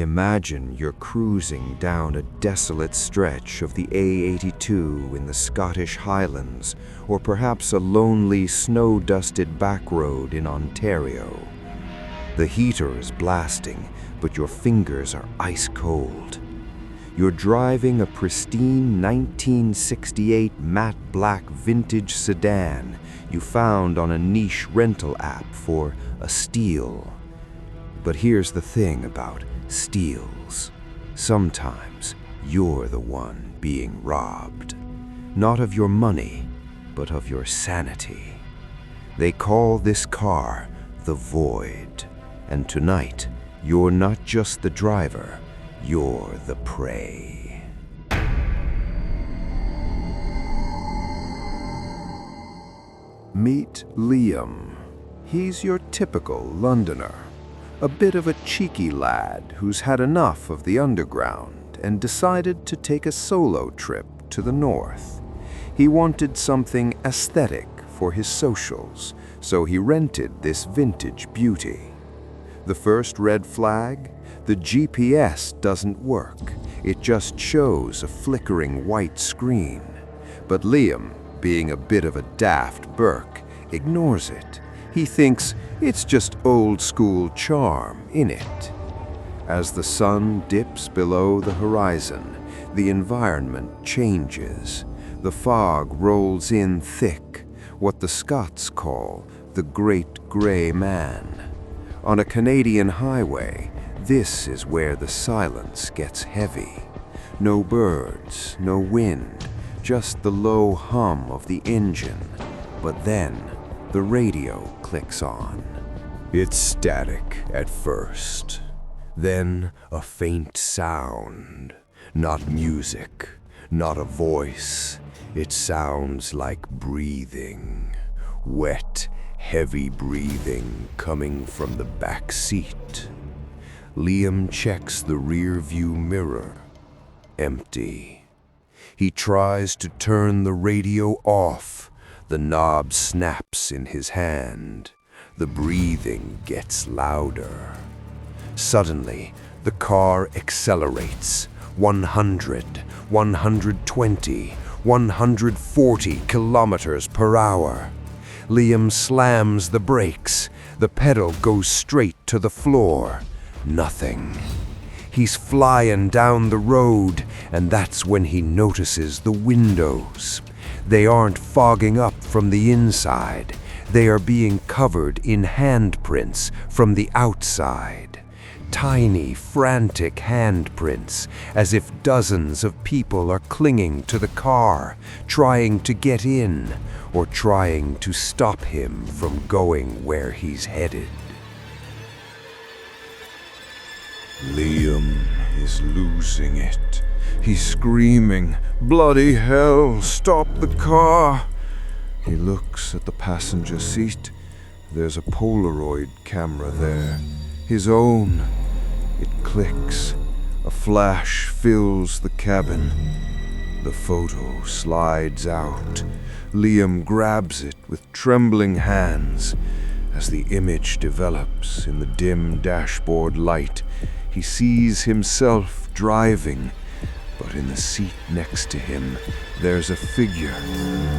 Imagine you're cruising down a desolate stretch of the A82 in the Scottish Highlands, or perhaps a lonely, snow-dusted back road in Ontario. The heater is blasting, but your fingers are ice cold. You're driving a pristine 1968 matte black vintage sedan you found on a niche rental app for a steal. But here's the thing about steals. Sometimes you're the one being robbed. Not of your money, but of your sanity. They call this car the Void. And tonight, you're not just the driver, you're the prey. Meet Liam. He's your typical Londoner. A bit of a cheeky lad who's had enough of the underground and decided to take a solo trip to the north. He wanted something aesthetic for his socials, so he rented this vintage beauty. The first red flag? The GPS doesn't work. It just shows a flickering white screen. But Liam, being a bit of a daft Burke, ignores it. He thinks it's just old-school charm, innit? As the sun dips below the horizon, the environment changes. The fog rolls in thick, what the Scots call the Great Grey Man. On a Canadian highway, this is where the silence gets heavy. No birds, no wind, just the low hum of the engine. But then, the radio clicks on. It's static at first. Then a faint sound. Not music, not a voice. It sounds like breathing. Wet, heavy breathing coming from the back seat. Liam checks the rear-view mirror. Empty. He tries to turn the radio off. The knob snaps in his hand. The breathing gets louder. Suddenly, the car accelerates. 100, 120, 140 kilometers per hour. Liam slams the brakes. The pedal goes straight to the floor. Nothing. He's flying down the road, and that's when he notices the windows. They aren't fogging up from the inside. They are being covered in handprints from the outside. Tiny, frantic handprints, as if dozens of people are clinging to the car, trying to get in, or trying to stop him from going where he's headed. Liam is losing it. He's screaming, "Bloody hell, stop the car!" He looks at the passenger seat. There's a Polaroid camera there. His own. It clicks. A flash fills the cabin. The photo slides out. Liam grabs it with trembling hands. As the image develops in the dim dashboard light, he sees himself driving, but in the seat next to him, there's a figure.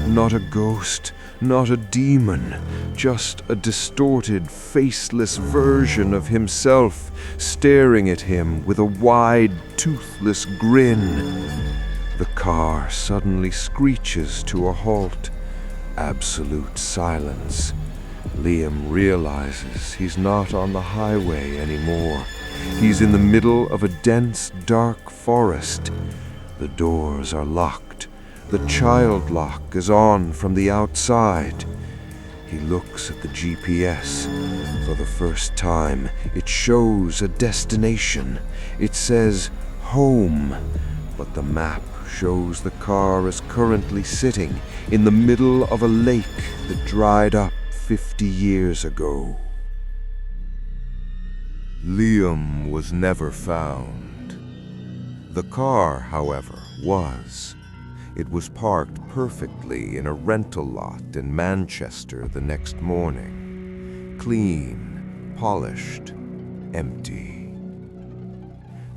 Not a ghost, not a demon, just a distorted, faceless version of himself, staring at him with a wide, toothless grin. The car suddenly screeches to a halt. Absolute silence. Liam realizes he's not on the highway anymore. He's in the middle of a dense, dark forest. The doors are locked. The child lock is on from the outside. He looks at the GPS. For the first time, it shows a destination. It says home, but the map shows the car is currently sitting in the middle of a lake that dried up 50 years ago. Liam was never found. The car, however, was. It was parked perfectly in a rental lot in Manchester the next morning. Clean, polished, empty.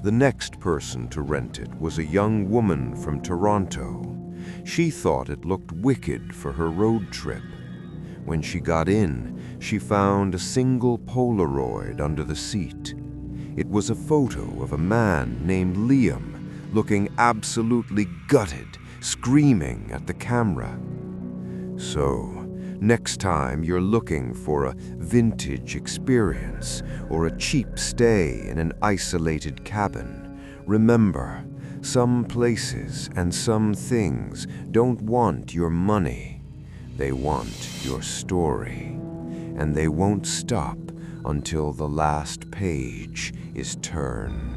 The next person to rent it was a young woman from Toronto. She thought it looked wicked for her road trip. When she got in, she found a single Polaroid under the seat. It was a photo of a man named Liam, looking absolutely gutted, screaming at the camera. So, next time you're looking for a vintage experience or a cheap stay in an isolated cabin, remember, some places and some things don't want your money. They want your story. And they won't stop until the last page is turned.